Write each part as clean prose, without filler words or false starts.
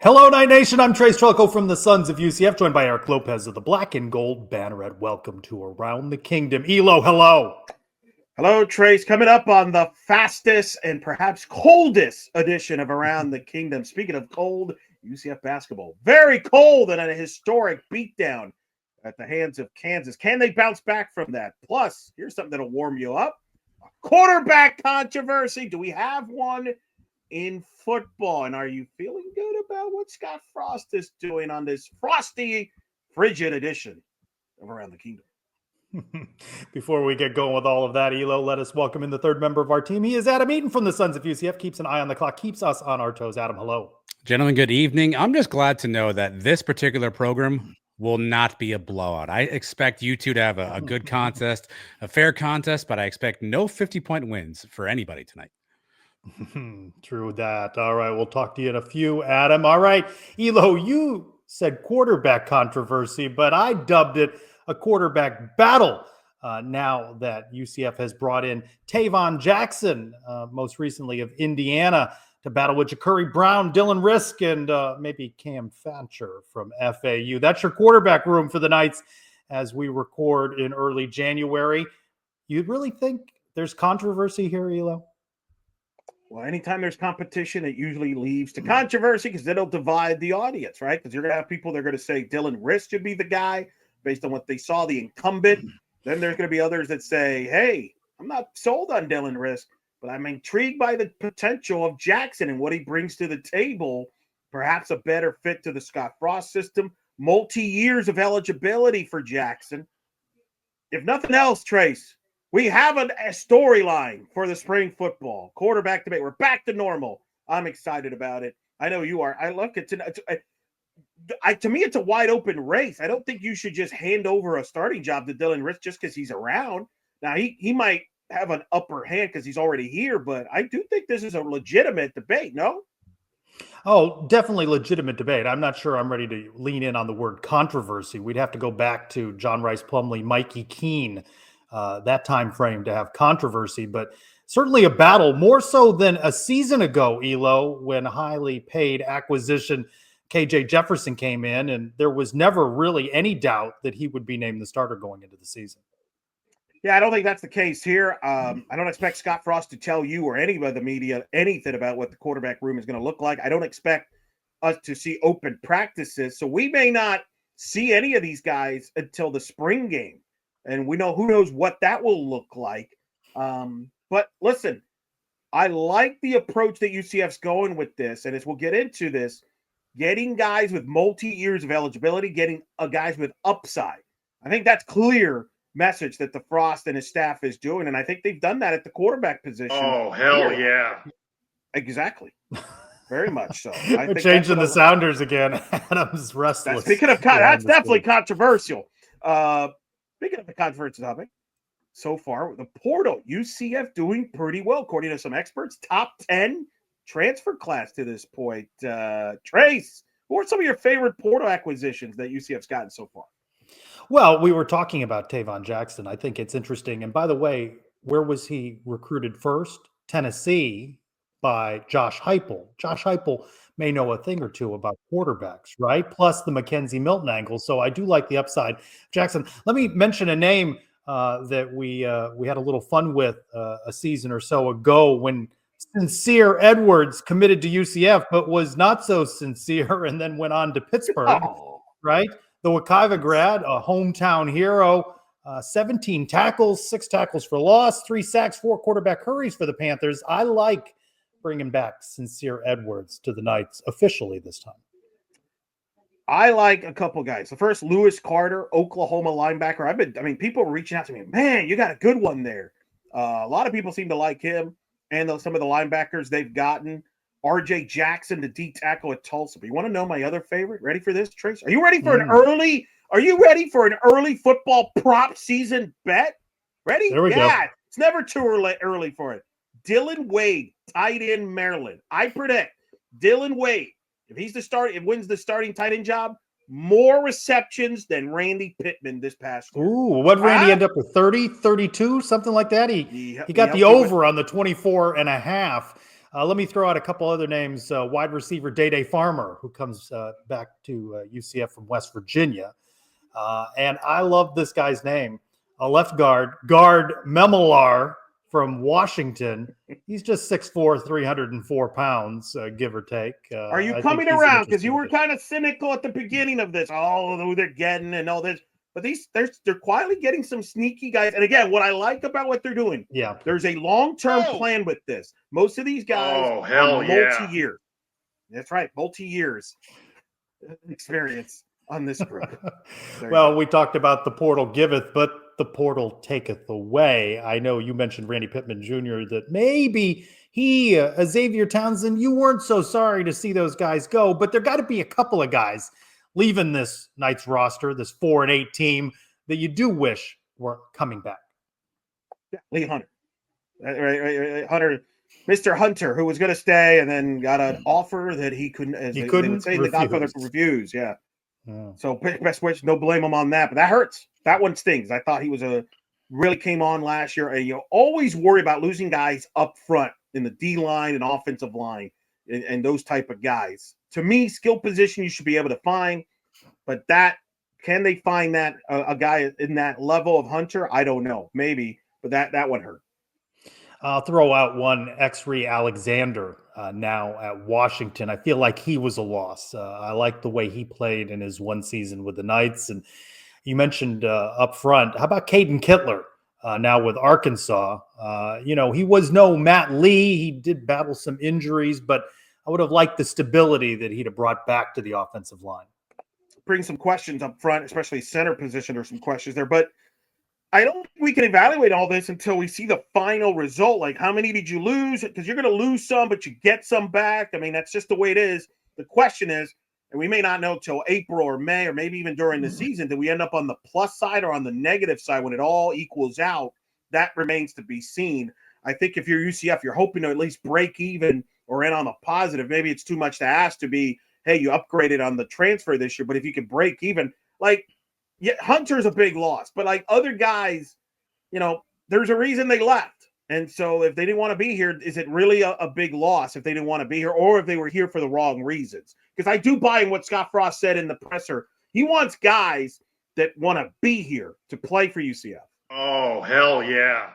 Hello, Night Nation. I'm Trylko from the Sons of UCF, joined by Eric Lopez of the Black and Gold Banneret. Welcome to Around the Kingdom. Elo, hello. Hello, Trace. Coming up on the fastest and perhaps coldest edition of Around the Kingdom. Speaking of cold, UCF basketball. Very cold and a historic beatdown at the hands of Kansas. Can they bounce back from that? Plus, here's something that'll warm you up. A quarterback controversy. Do we have one in football? And are you feeling good about what Scott Frost is doing on this frosty, frigid edition of Around the Kingdom? Before we get going with all of that, Elo, let us welcome in the third member of our team. He is Adam Eaton from the Sons of UCF. Keeps an eye on the clock, keeps us on our toes. Adam, hello. Gentlemen, good evening. I'm just glad to know that this particular program will not be a blowout. I expect you two to have a good contest, a fair contest, but I expect no 50-point wins for anybody tonight. True that. All right, we'll talk to you in a few, Adam. All right, Elo, you said quarterback controversy, but I dubbed it a quarterback battle now that UCF has brought in Tavon Jackson, most recently of Indiana, to battle with Ja'Curry Brown, Dylan Risk, and maybe Cam Fancher from FAU. That's your quarterback room for the Knights as we record in early January. You really think there's controversy here, Elo? Well, anytime there's competition, it usually leads to controversy because it'll divide the audience, right? Because you're going to have people that are going to say Dylan Risk should be the guy based on what they saw, the incumbent. Then there's going to be others that say, hey, I'm not sold on Dylan Risk, but I'm intrigued by the potential of Jackson and what he brings to the table. Perhaps a better fit to the Scott Frost system, multi-years of eligibility for Jackson. If nothing else, Trace, we have a storyline for the spring football quarterback debate. We're back to normal. I'm excited about it. I know you are. I look at tonight. To me, it's a wide open race. I don't think you should just hand over a starting job to Dylan Risk just because he's around. Now, he might have an upper hand because he's already here, but I do think this is a legitimate debate, no? Oh, definitely legitimate debate. I'm not sure I'm ready to lean in on the word controversy. We'd have to go back to John Rice Plumlee, Mikey Keene, that time frame to have controversy, but certainly a battle, more so than a season ago, Elo, when highly paid acquisition KJ Jefferson came in, and there was never really any doubt that he would be named the starter going into the season. Yeah, I don't think that's the case here. I don't expect Scott Frost to tell you or any of the media anything about what the quarterback room is going to look like. I don't expect us to see open practices, so we may not see any of these guys until the spring game, and who knows what that will look like. But listen, I like the approach that UCF's going with this, and as we'll get into this, getting guys with multi-years of eligibility, getting guys with upside. I think that's clear message that the Frost and his staff is doing, and I think they've done that at the quarterback position. Oh, hell yeah. Exactly. Very much so. I think changing the Sounders again. Adam's restless. Speaking of that's definitely controversial. Speaking of the controversial topic, so far, the portal, UCF doing pretty well, according to some experts. Top 10 transfer class to this point. Trace, what are some of your favorite portal acquisitions that UCF's gotten so far? Well, we were talking about Tavon Jackson. I think it's interesting. And by the way, where was he recruited first? Tennessee by Josh Heupel. Josh Heupel may know a thing or two about quarterbacks, right? Plus the Mackenzie Milton angle. So I do like the upside. Jackson, let me mention a name that we had a little fun with a season or so ago when Sincere Edwards committed to UCF, but was not so sincere and then went on to Pittsburgh, right? The Wekiva grad, a hometown hero, 17 tackles, 6 tackles for loss, 3 sacks, 4 quarterback hurries for the Panthers. I like bringing back Sincere Edwards to the Knights officially this time. I like a couple guys. The first, Lewis Carter, Oklahoma linebacker. People were reaching out to me. Man, you got a good one there. A lot of people seem to like him and some of the linebackers they've gotten. RJ Jackson, the D tackle at Tulsa. But you want to know my other favorite? Ready for this, Trace? Are you ready for an early football prop season bet? Ready? There we go. It's never too early for it. Dylan Wade, tight end, Maryland. I predict Dylan Wade, if he's wins the starting tight end job, more receptions than Randy Pittman this past year. Ooh, what Randy end up with? 30, 32, something like that? He got the over on the 24 and a half. Let me throw out a couple other names. Wide receiver Day Farmer, who comes back to UCF from West Virginia. And I love this guy's name. A left guard Memelar from Washington. He's just 6'4", 304 pounds, give or take. Are you I coming think he's an around? Because you interesting were addition. kind of cynical at the beginning of this. Oh, who they're getting and all this. But they're quietly getting some sneaky guys. And again, what I like about what they're doing, Yeah. there's a long-term plan with this. Most of these guys are multi-year. That's right, multi-years experience on this group. Well, we talked about the portal giveth, but the portal taketh away. I know you mentioned Randy Pittman Jr., that maybe he, Xavier Townsend, you weren't so sorry to see those guys go, but there got to be a couple of guys leaving this Knights roster, this 4-8 team, that you do wish were coming back. Yeah, Lee Hunter. Right. Hunter, Mr. Hunter, who was going to stay and then got an offer that he couldn't, as they would say, the Godfather refuse. Yeah. So best wish, no blame him on that, but that hurts. That one stings. I thought he was really came on last year, and you always worry about losing guys up front in the D line and offensive line and those type of guys. To me, skill position you should be able to find, but can they find that a guy in that level of Hunter? I don't know, maybe, but that one hurt. I'll throw out one X-Ray Alexander now at Washington. I feel like he was a loss. I like the way he played in his one season with the Knights. And you mentioned up front, how about Caden Kittler now with Arkansas? He was no Matt Lee. He did battle some injuries, but I would have liked the stability that he'd have brought back to the offensive line. Bring some questions up front, especially center position. There's some questions there, but I don't think we can evaluate all this until we see the final result. Like, how many did you lose? Because you're going to lose some, but you get some back. I mean, that's just the way it is. The question is, and we may not know till April or May, or maybe even during the season, do we end up on the plus side or on the negative side when it all equals out? That remains to be seen. I think if you're UCF, you're hoping to at least break even or in on the positive. Maybe it's too much to ask to be, hey, you upgraded on the transfer this year, but if you could break even, like, yeah, Hunter's a big loss, but like other guys, there's a reason they left. And so if they didn't want to be here, is it really a big loss if they didn't want to be here, or if they were here for the wrong reasons? Because I do buy in what Scott Frost said in the presser. He wants guys that want to be here to play for UCF. Oh, hell yeah.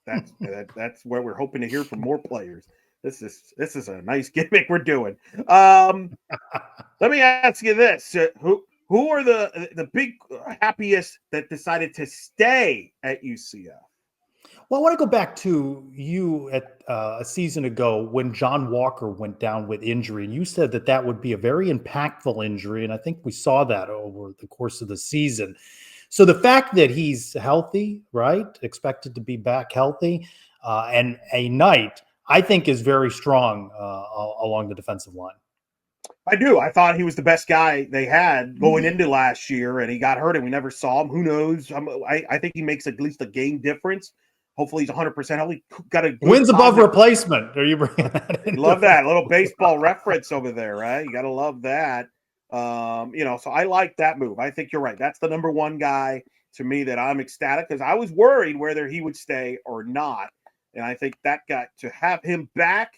That's where we're hoping to hear from more players. This is a nice gimmick we're doing. Let me ask you this. Who are the big happiest that decided to stay at UCF? Well, I want to go back to you at a season ago when John Walker went down with injury, and you said that would be a very impactful injury, and I think we saw that over the course of the season. So the fact that he's healthy, right, expected to be back healthy, and a Knight, I think is very strong along the defensive line. I do. I thought he was the best guy they had going into last year, and he got hurt, and we never saw him. Who knows? I think he makes at least a game difference. Hopefully, he's 100% healthy. Got a wins above replacement. Are you bringing that in? Love that little baseball reference over there, right? You got to love that. So I like that move. I think you're right. That's the number one guy to me that I'm ecstatic, because I was worried whether he would stay or not, and I think that got to have him back.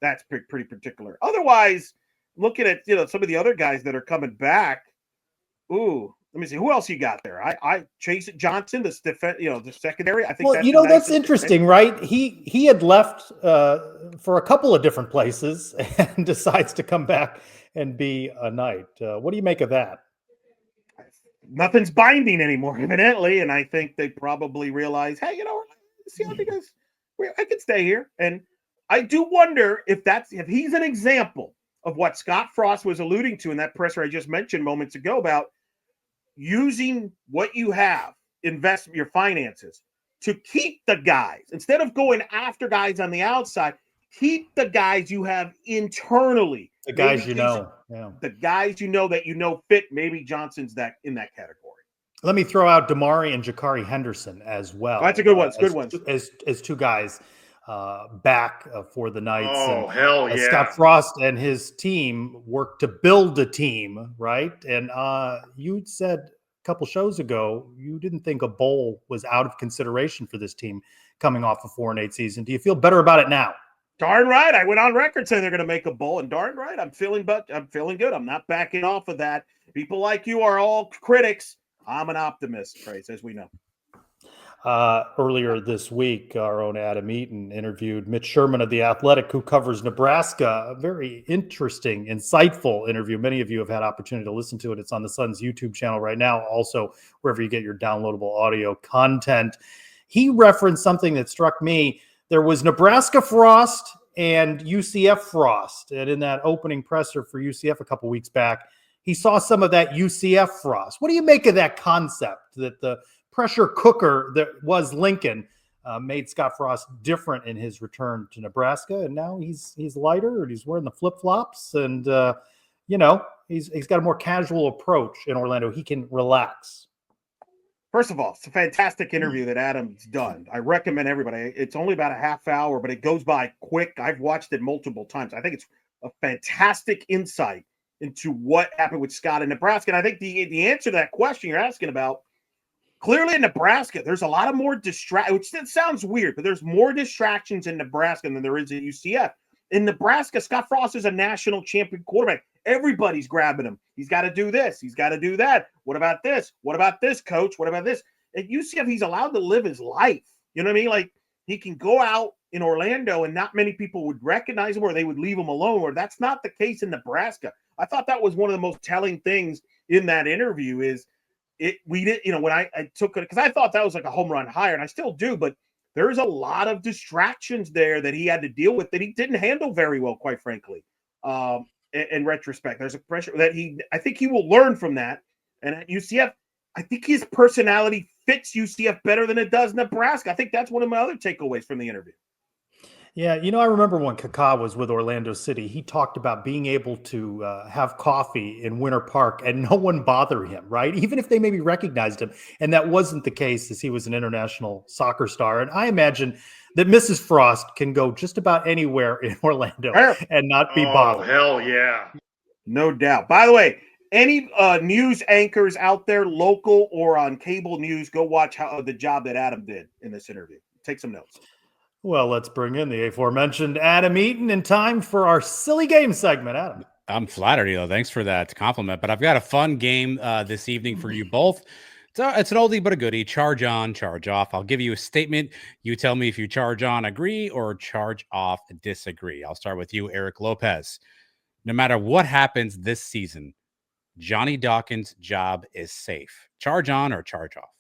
That's pretty particular. Otherwise, looking at some of the other guys that are coming back, let me see who else you got there. I Chase Johnson, the secondary. I think. Well, that's interesting, right? He had left for a couple of different places and decides to come back and be a Knight. What do you make of that? Nothing's binding anymore, evidently, and I think they probably realize, hey, see how because I could stay here, and I do wonder if he's an example of what Scott Frost was alluding to in that presser I just mentioned moments ago about using what you have, invest your finances to keep the guys instead of going after guys on the outside. Keep the guys you have internally. The guys the guys that fit. Maybe Johnson's in that category. Let me throw out Damari and Jakari Henderson as well. Oh, that's a good one. Good one. As two guys back for the Knights. Oh, hell yeah. Scott Frost and his team worked to build a team, right? And you said a couple shows ago you didn't think a bowl was out of consideration for this team coming off a 4-8 season. Do you feel better about it now? Darn right. I went on record saying they're going to make a bowl, and darn right, I'm feeling good. I'm not backing off of that. People like you are all critics. I'm an optimist, Trace, as we know. Earlier this week, our own Adam Eaton interviewed Mitch Sherman of The Athletic, who covers Nebraska. A very interesting, insightful interview. Many of you have had opportunity to listen to it. It's on the Sun's YouTube channel right now, also wherever you get your downloadable audio content. He referenced something that struck me. There was Nebraska Frost and UCF Frost. And in that opening presser for UCF a couple weeks back, he saw some of that UCF Frost. What do you make of that concept that the pressure cooker that was Lincoln made Scott Frost different in his return to Nebraska, and now he's lighter and he's wearing the flip flops, and he's got a more casual approach in Orlando. He can relax. First of all, it's a fantastic interview that Adam's done. I recommend everybody. It's only about a half hour, but it goes by quick. I've watched it multiple times. I think it's a fantastic insight into what happened with Scott in Nebraska. And I think the answer to that question you're asking about, clearly in Nebraska, there's a lot of more which sounds weird, but there's more distractions in Nebraska than there is at UCF. In Nebraska, Scott Frost is a national champion quarterback. Everybody's grabbing him. He's got to do this. He's got to do that. What about this? What about this, coach? What about this? At UCF, he's allowed to live his life. You know what I mean? Like, he can go out in Orlando and not many people would recognize him, or they would leave him alone, or that's not the case in Nebraska. I thought that was one of the most telling things in that interview is we did, when I took it, because I thought that was like a home run hire, and I still do, but there's a lot of distractions there that he had to deal with that he didn't handle very well, quite frankly. In retrospect, there's a pressure that I think he will learn from that. And at UCF, I think his personality fits UCF better than it does Nebraska. I think that's one of my other takeaways from the interview. Yeah, I remember when Kaká was with Orlando City, he talked about being able to have coffee in Winter Park and no one bother him, right? Even if they maybe recognized him. And that wasn't the case as he was an international soccer star. And I imagine that Mrs. Frost can go just about anywhere in Orlando and not be bothered. Hell yeah. No doubt. By the way, any news anchors out there, local or on cable news, go watch the job that Adam did in this interview. Take some notes. Well, let's bring in the aforementioned Adam Eaton in time for our silly game segment. Adam. I'm flattered, Elo. Thanks for that compliment. But I've got a fun game this evening for you both. It's an oldie but a goodie. Charge on, charge off. I'll give you a statement. You tell me if you charge on, agree, or charge off, disagree. I'll start with you, Eric Lopez. No matter what happens this season, Johnny Dawkins' job is safe. Charge on or charge off?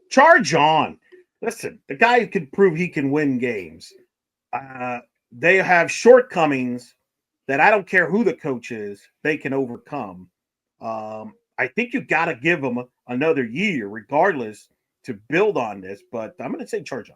Charge on. Listen, the guy can prove he can win games. They have shortcomings that I don't care who the coach is, they can overcome. I think you got to give them another year, regardless, to build on this. But I'm going to say charge on.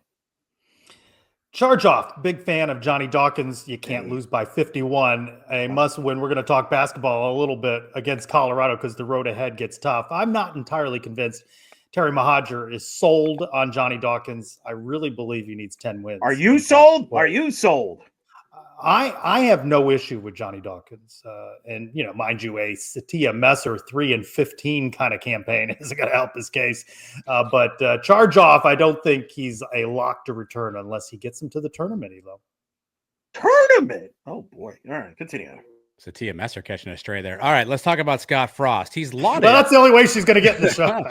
Charge off. Big fan of Johnny Dawkins. You can't lose by 51. A must win. We're going to talk basketball a little bit against Colorado because the road ahead gets tough. I'm not entirely convinced Terry Mahajer is sold on Johnny Dawkins. I really believe he needs 10 wins. Are you sold? Are you sold? I have no issue with Johnny Dawkins. And, mind you, a Satya Messer 3-15 kind of campaign isn't going to help his case. But charge off, I don't think he's a lock to return unless he gets him to the tournament, Elo. Tournament? Oh, boy. All right, continue. Satya Messer catching a stray there. All right, let's talk about Scott Frost. He's lauded. Well, that's the only way she's going to get in the show.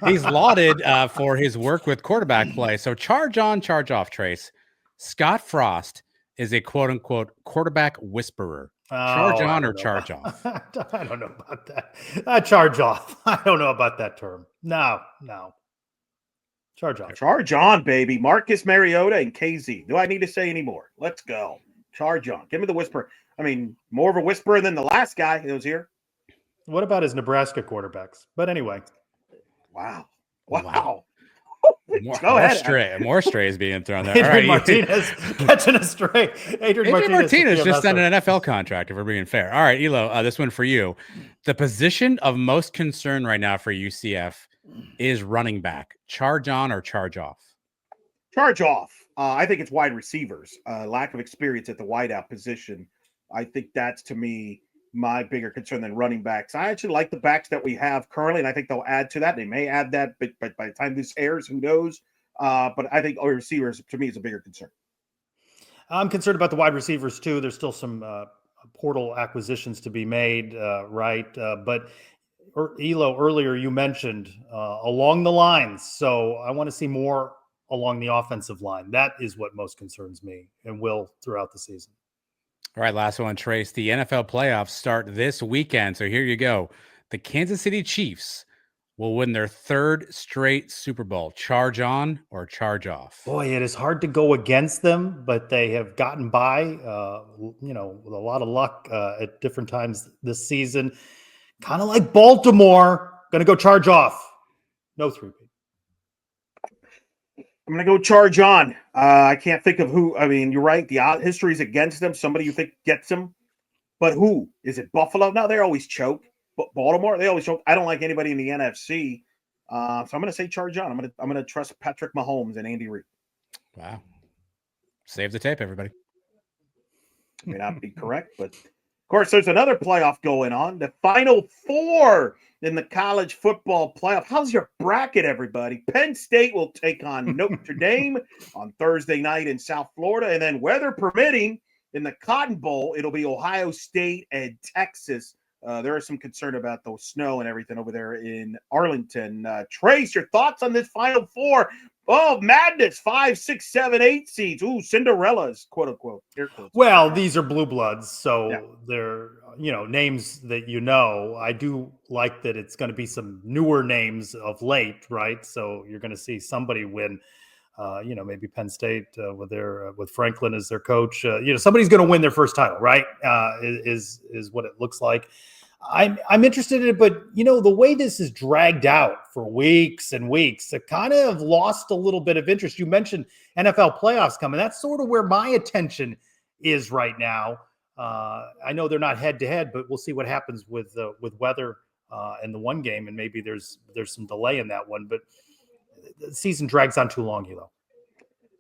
He's lauded for his work with quarterback play. So charge on, charge off, Trace. Scott Frost is a quote-unquote quarterback whisperer. Charge on or charge off? I don't know about that. Charge off. I don't know about that term. No. Charge off. Charge on, baby. Marcus Mariota and KZ. Do I need to say any more? Let's go. Charge on. Give me the whisper. I mean, more of a whisperer than the last guy who was here. What about his Nebraska quarterbacks? But anyway. Wow. More strays being thrown there. Adrian Martinez catching a stray. Adrian Martinez just signed an NFL contract, if we're being fair. All right, Elo, this one for you. The position of most concern right now for UCF is running back. Charge on or charge off? Charge off. I think it's wide receivers. Lack of experience at the wideout position. I think that's, to me, my bigger concern than running backs. I actually like the backs that we have currently, and I think they'll add to that. They may add that, but by the time this airs, who knows? But I think receivers, to me, is a bigger concern. I'm concerned about the wide receivers too. There's still some portal acquisitions to be made, right? But Elo, earlier you mentioned along the lines. So I want to see more along the offensive line. That is what most concerns me and will throughout the season. All right, last one, Trace. The NFL playoffs start this weekend. So here you go. The Kansas City Chiefs will win their third straight Super Bowl. Charge on or charge off? Boy, it is hard to go against them, but they have gotten by, with a lot of luck at different times this season. Kind of like Baltimore, going to go charge off. No three-peat. I'm going to go charge on. I can't think of who. I mean, you're right. The history is against them. Somebody you think gets them. But who? Is it Buffalo? No, they always choke. But Baltimore, they always choke. I don't like anybody in the NFC. So I'm going to say charge on. I'm going to trust Patrick Mahomes and Andy Reid. Wow. Save the tape, everybody. May not be correct, but of course, there's another playoff going on. The Final Four in the college football playoff. How's your bracket, everybody? Penn State will take on Notre Dame on Thursday night in South Florida. And then, weather permitting, in the Cotton Bowl, it'll be Ohio State and Texas. There is some concern about the snow and everything over there in Arlington. Trace, your thoughts on this Final Four? Oh, madness. 5, 6, 7, 8 seeds. Ooh, Cinderella's, quote unquote. Well, these are blue bloods, so yeah. They're names that I do like that it's going to be some newer names of late, right? So you're going to see somebody win. Maybe Penn State with Franklin as their coach. Somebody's going to win their first title, right? Is what it looks like. I'm interested in it, but the way this is dragged out for weeks and weeks, it kind of lost a little bit of interest. You mentioned NFL playoffs coming. That's sort of where my attention is right now. I know they're not head to head, but we'll see what happens with weather in the one game, and maybe there's some delay in that one. But the season drags on too long, Hilo.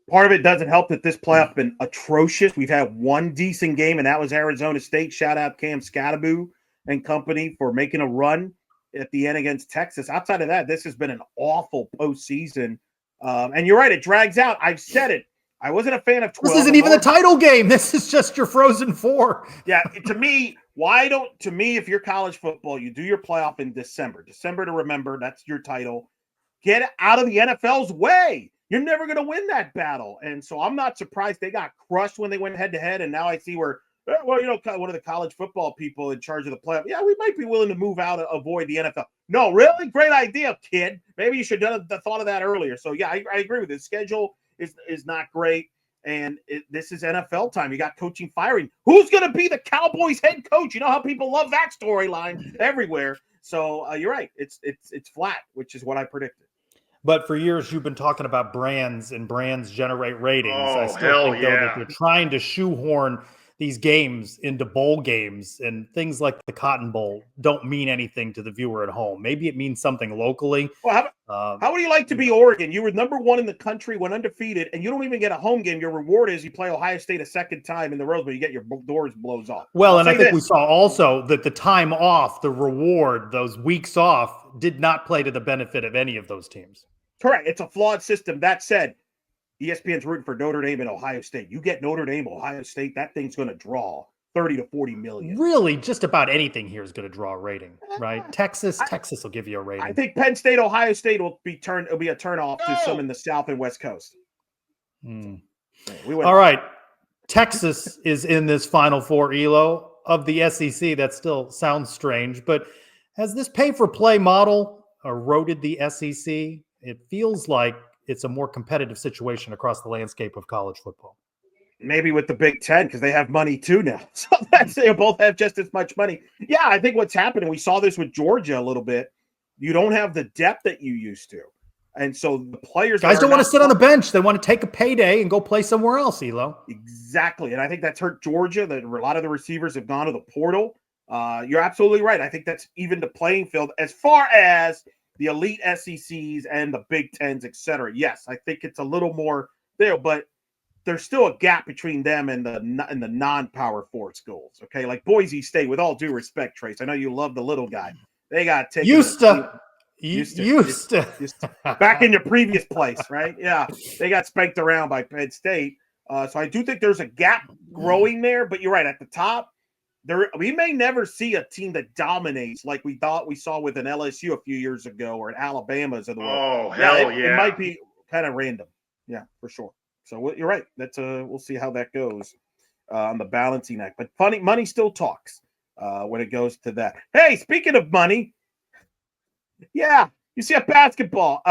Part of it doesn't help that this playoff has been atrocious. We've had one decent game, and that was Arizona State. Shout out Cam Scattaboo and company for making a run at the end against Texas. Outside of that, this has been an awful postseason. And you're right, it drags out. I've said it. I wasn't a fan of 12. This isn't even the title game. This is just your Frozen Four. Yeah, to me, if you're college football, you do your playoff in December. December to remember, that's your title. Get out of the NFL's way. You're never going to win that battle. And so I'm not surprised they got crushed when they went head-to-head, and now I see where one of the college football people in charge of the playoff, yeah, we might be willing to move out and avoid the NFL. No, really? Great idea, kid. Maybe you should have thought of that earlier. So, yeah, I agree with it. The schedule is not great, and this is NFL time. You got coaching firing. Who's going to be the Cowboys head coach? You know how people love that storyline everywhere. So, you're right. It's flat, which is what I predicted. But for years, you've been talking about brands, and brands generate ratings. Oh, I still think, though, yeah. that they're trying to shoehorn these games into bowl games, and things like the Cotton Bowl don't mean anything to the viewer at home. Maybe it means something locally. Well, how would you like to be Oregon? You were number one in the country, went undefeated, and you don't even get a home game. Your reward is you play Ohio State a second time in the Rose Bowl. You get your doors blows off. Well, and I think we saw also that the time off, the reward, those weeks off, did not play to the benefit of any of those teams. Correct. It's a flawed system. That said, ESPN's rooting for Notre Dame and Ohio State. You get Notre Dame, Ohio State, that thing's going to draw 30 to 40 million. Really, just about anything here is going to draw a rating, right? Texas will give you a rating. I think Penn State, Ohio State will be a turnoff to some in the South and West Coast. All right. Texas is in this Final Four, Elo, of the SEC. That still sounds strange, but has this pay-for-play model eroded the SEC? It feels like it's a more competitive situation across the landscape of college football. Maybe with the Big Ten, because they have money too now. So they both have just as much money. Yeah, I think what's happening, we saw this with Georgia a little bit. You don't have the depth that you used to. And so the players guys don't want to sit on the bench. They want to take a payday and go play somewhere else, Elo. Exactly. And I think that's hurt Georgia. That a lot of the receivers have gone to the portal. You're absolutely right. I think that's even the playing field as far as the elite SECs and the Big Tens, et cetera. Yes, I think it's a little more there, but there's still a gap between them and the non-power four schools. Okay, like Boise State, with all due respect, Trace, I know you love the little guy. They got taken. Used to. Back in your previous place, right? Yeah, they got spanked around by Penn State. So I do think there's a gap growing there, but you're right. At the top, we may never see a team that dominates like we thought we saw with an LSU a few years ago or an Alabama's of the world. Oh, hell yeah. It might be kind of random. Yeah, for sure. So you're right. That's we'll see how that goes on the balancing act. But money still talks when it goes to that. Hey, speaking of money, yeah, UCF basketball.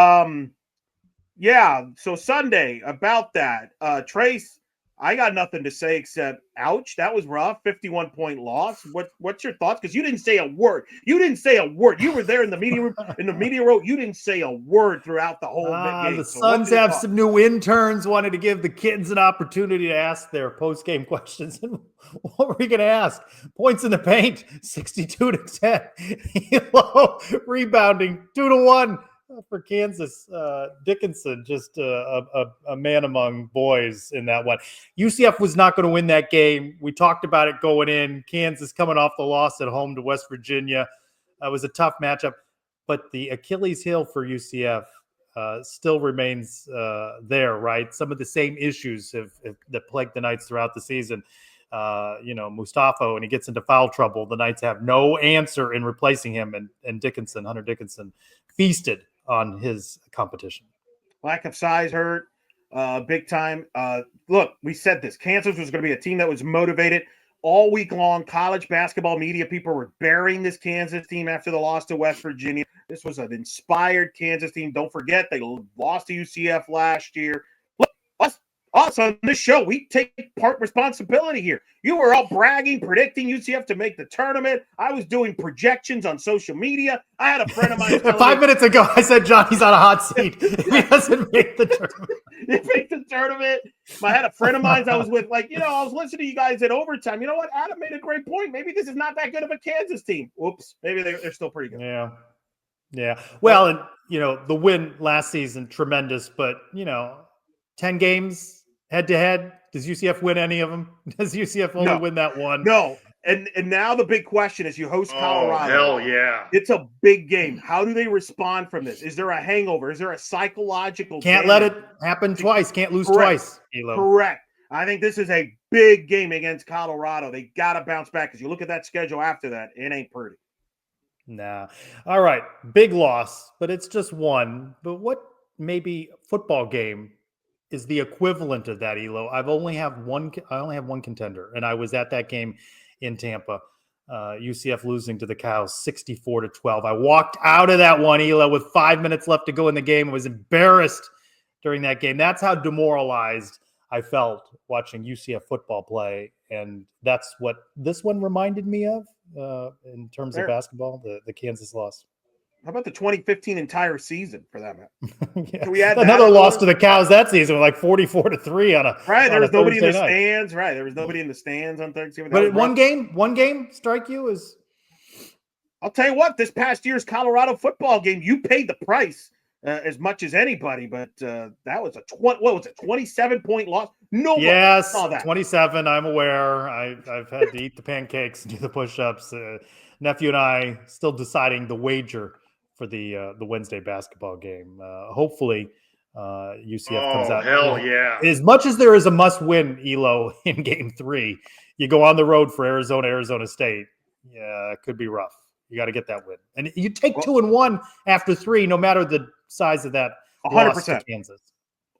Yeah, so Sunday about that. Trace, I got nothing to say except ouch, that was rough. 51-point loss. What's your thoughts? Because you didn't say a word. You were there in the media room, in the media row. You didn't say a word throughout the whole game. The Suns have some new interns, wanted to give the kids an opportunity to ask their post-game questions. And what were you going to ask? Points in the paint, 62-10. Elo rebounding 2-1. For Kansas, Dickinson, just a man among boys in that one. UCF was not going to win that game. We talked about it going in. Kansas coming off the loss at home to West Virginia. It was a tough matchup, but the Achilles heel for UCF still remains there, right? Some of the same issues that plagued the Knights throughout the season. Mustafa, when he gets into foul trouble, the Knights have no answer in replacing him, and Hunter Dickinson, feasted on his competition. Lack of size hurt big time. Look, we said this. Kansas was going to be a team that was motivated all week long. College basketball media people were burying this Kansas team after the loss to West Virginia. This was an inspired Kansas team. Don't forget, they lost to UCF last year. Look, us on this show, we take part responsibility here. You were all bragging, predicting UCF to make the tournament. I was doing projections on social media. I had a friend of mine 5 minutes ago, I said Johnny's on a hot seat. He doesn't make the tournament. He made the tournament. I had a friend of mine I was with, I was listening to you guys at overtime. You know what? Adam made a great point. Maybe this is not that good of a Kansas team. Whoops. Maybe they're still pretty good. Yeah. Well, and, the win last season, tremendous, but, 10 games head-to-head. Does UCF win any of them? Does UCF only win that one? No. And now the big question is you host Colorado. Oh, hell yeah. It's a big game. How do they respond from this? Is there a hangover? Is there a psychological Can't let it happen twice. Can't lose twice, Elo. Correct. I think this is a big game against Colorado. They got to bounce back because you look at that schedule after that, it ain't pretty. Nah. All right. Big loss, but it's just one. But what maybe football game is the equivalent of that, Elo? I only have one contender, and I was at that game in Tampa. UCF losing to the Cows 64-12. I walked out of that one, Elo, with 5 minutes left to go in the game. I was embarrassed during that game. That's how demoralized I felt watching UCF football play, and that's what this one reminded me of in terms of basketball, the Kansas loss. How about the 2015 entire season for that matter? Yeah. We had another loss to the Cows that season, like 44-3 on a right. There was nobody in the night. Stands. Right, there was nobody in the stands on Thanksgiving. But one game strike you as. I'll tell you what. This past year's Colorado football game, you paid the price as much as anybody. But that was a 27-point loss. Nobody saw that. 27. I'm aware. I've had to eat the pancakes and do the push-ups. Nephew and I still deciding the wager for the Wednesday basketball game. Hopefully, UCF comes out. Hell yeah! As much as there is a must-win, Elo, in Game 3, you go on the road for Arizona State. Yeah, it could be rough. You got to get that win, and you take 2-1 after 3, no matter the size of that 100%. loss to Kansas.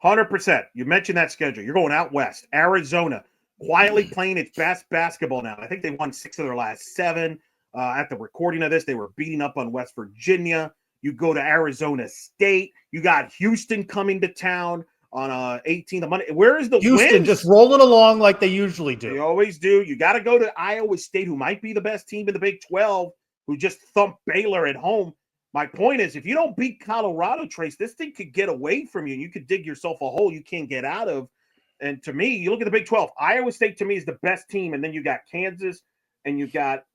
100%. You mentioned that schedule. You're going out west. Arizona quietly playing its best basketball now. I think they won 6 of their last 7. At the recording of this, they were beating up on West Virginia. You go to Arizona State. You got Houston coming to town on 18th of Monday. Where is the Houston wins? just rolling along like they usually do. They always do. You got to go to Iowa State, who might be the best team in the Big 12, who just thumped Baylor at home. My point is, if you don't beat Colorado, Trace, this thing could get away from you, and you could dig yourself a hole you can't get out of. And to me, you look at the Big 12. Iowa State, to me, is the best team, and then you got Kansas, and you got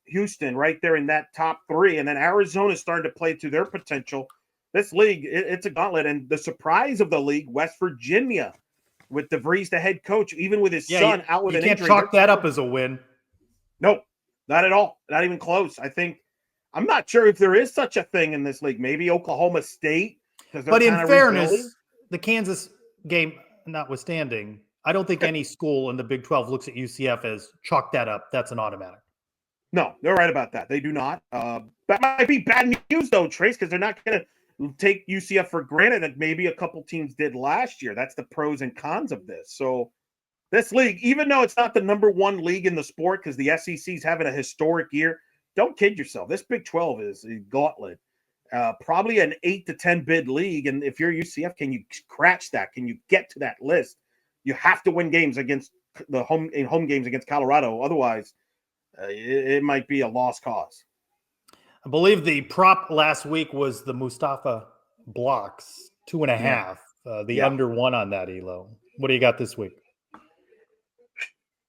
Houston right there in that top 3, and then Arizona's starting to play to their potential. This league, it's a gauntlet, and the surprise of the league, West Virginia, with DeVries, the head coach, even with his son out with an injury. You can't chalk that up as a win. No, not at all. Not even close. I'm not sure if there is such a thing in this league. Maybe Oklahoma State. But in fairness, the Kansas game notwithstanding, I don't think any school in the Big 12 looks at UCF as chalk that up. That's an automatic. No, they're right about that. They do not. That might be bad news, though, Trace, because they're not going to take UCF for granted that maybe a couple teams did last year. That's the pros and cons of this. So this league, even though it's not the number one league in the sport because the SEC's having a historic year, don't kid yourself. This Big 12 is a gauntlet. Probably an 8 to 10 bid league. And if you're UCF, can you scratch that? Can you get to that list? You have to win games against home games against Colorado. Otherwise, it might be a lost cause. I believe the prop last week was the Mustafa blocks, 2.5. The under one on that, Elo. What do you got this week?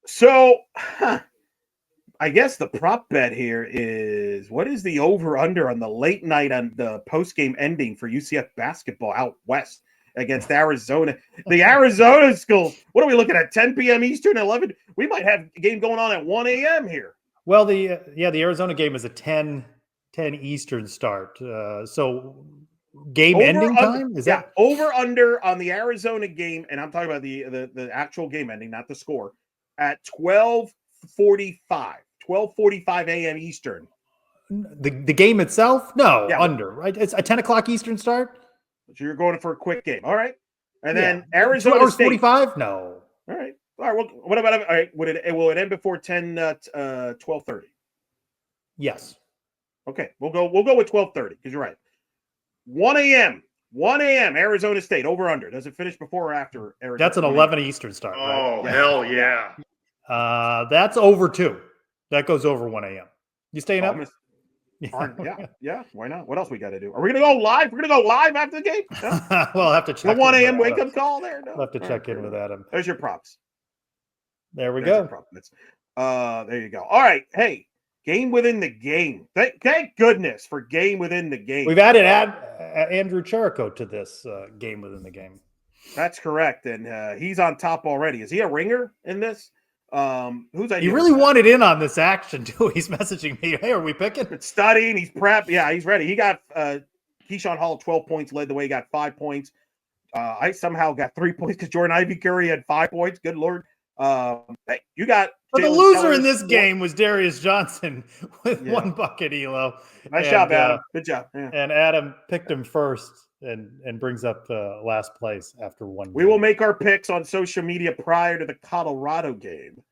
So I guess the prop bet here is, what is the over-under on the late night on the post-game ending for UCF basketball out west against Arizona? The Arizona schools, what are we looking at, 10 p.m. Eastern, 11? We might have a game going on at 1 a.m. here. Well, the Arizona game is a 10 Eastern start. So game ending time? Is that over-under on the Arizona game, and I'm talking about the actual game ending, not the score, at 12:45 a.m. Eastern. The game itself? No, Yeah. under, right? It's a 10 o'clock Eastern start? So you're going for a quick game. All right. And then Arizona 2 hours State. 45? No. All right. All right. Well, what about, all right, will it end before 12:30? Yes. Okay. We'll go with 12:30 because you're right. 1 a.m. Arizona State, over under. Does it finish before or after Arizona? That's an 11 Eastern start, right? Oh, hell yeah. That's over 2. That goes over 1 a.m. You staying up? Yeah. Why not? What else we got to do? Are we going to go live? We're going to go live after the game? No? Well, I'll have to check. The 1 a.m. wake up call there? No. I'll have to check in with Adam. There's your props. There we There's your go. props. There you go. All right. Hey, game within the game. Thank goodness for game within the game. We've added Andrew Trylko to this game within the game. That's correct. And he's on top already. Is he a ringer in this? Who's He really wanted in on this action too. He's messaging me, "Hey, are we picking?" It's studying. He's prep. Yeah, he's ready. He got Keyshawn Hall 12 points, led the way. He got 5 points. I somehow got 3 points because Jordan Ivy Curry had 5 points. Good Lord. Hey, you got. But the Jalen loser Sellers, in this game was Darius Johnson with 1 bucket, Elo. Nice job, Adam. Good job. Yeah. And Adam picked him first and brings up last place after 1 game. We will make our picks on social media prior to the Colorado game.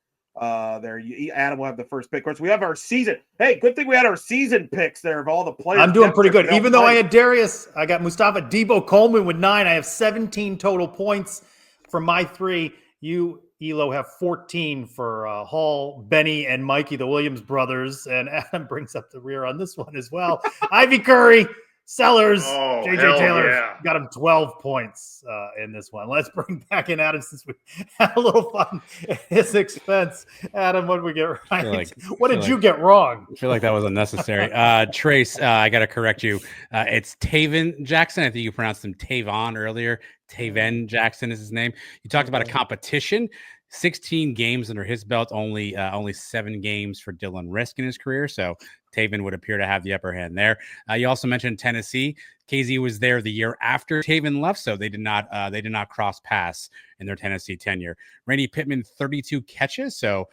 Adam will have the first pick. Of course, we have our season. Hey, good thing we had our season picks there of all the players. I'm doing pretty good. Even though I had Darius, I got Mustafa Debo Coleman with 9. I have 17 total points for my 3. You, Elo, have 14 for Hall, Benny, and Mikey, the Williams brothers. And Adam brings up the rear on this one as well. Ivy Curry, Sellers, JJ Taylor got him 12 points in this one. Let's bring back in Adam since we had a little fun at his expense. Adam, what did we get right? What did you get wrong? I feel like that was unnecessary. Trace, I got to correct you. It's Taven Jackson. I think you pronounced him Tavon earlier. Taven Jackson is his name. You talked about a competition. 16 games under his belt, only 7 games for Dylan Risk in his career. So Taven would appear to have the upper hand there. You also mentioned Tennessee. KZ was there the year after Taven left, so they did not cross paths in their Tennessee tenure. Randy Pittman, 32 catches. So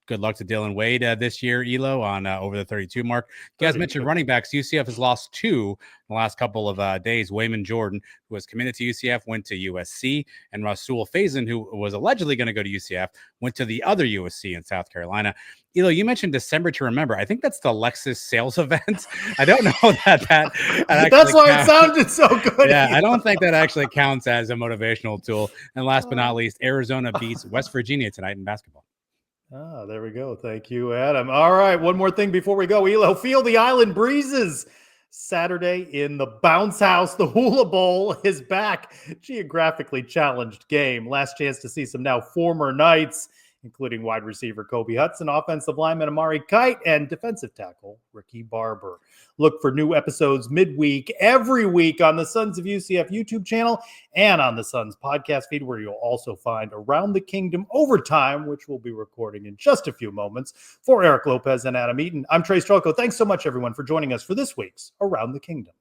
good luck to Dylan Wade this year, Elo, on over the 32 mark. You guys mentioned running backs. UCF has lost 2 in the last couple of days. Wayman Jordan, who was committed to UCF, went to USC, and Rasul Faison, who was allegedly going to go to UCF, went to the other USC in South Carolina. Elo, you mentioned December to Remember. I think that's the Lexus sales event. I don't know that that's why it sounded so good. Yeah, I don't think that actually counts as a motivational tool. And last but not least, Arizona beats West Virginia tonight in basketball. There we go. Thank you, Adam. All right, one more thing before we go. Elo, Feel the Island Breezes. Saturday in the Bounce House. The Hula Bowl is back. Geographically challenged game. Last chance to see some now former Knights, including wide receiver Kobe Hudson, offensive lineman Amari Kite, and defensive tackle Ricky Barber. Look for new episodes midweek every week on the Sons of UCF YouTube channel and on the Sons podcast feed, where you'll also find Around the Kingdom Overtime, which we'll be recording in just a few moments. For Eric Lopez and Adam Eaton, I'm Trace Trylko. Thanks so much, everyone, for joining us for this week's Around the Kingdom.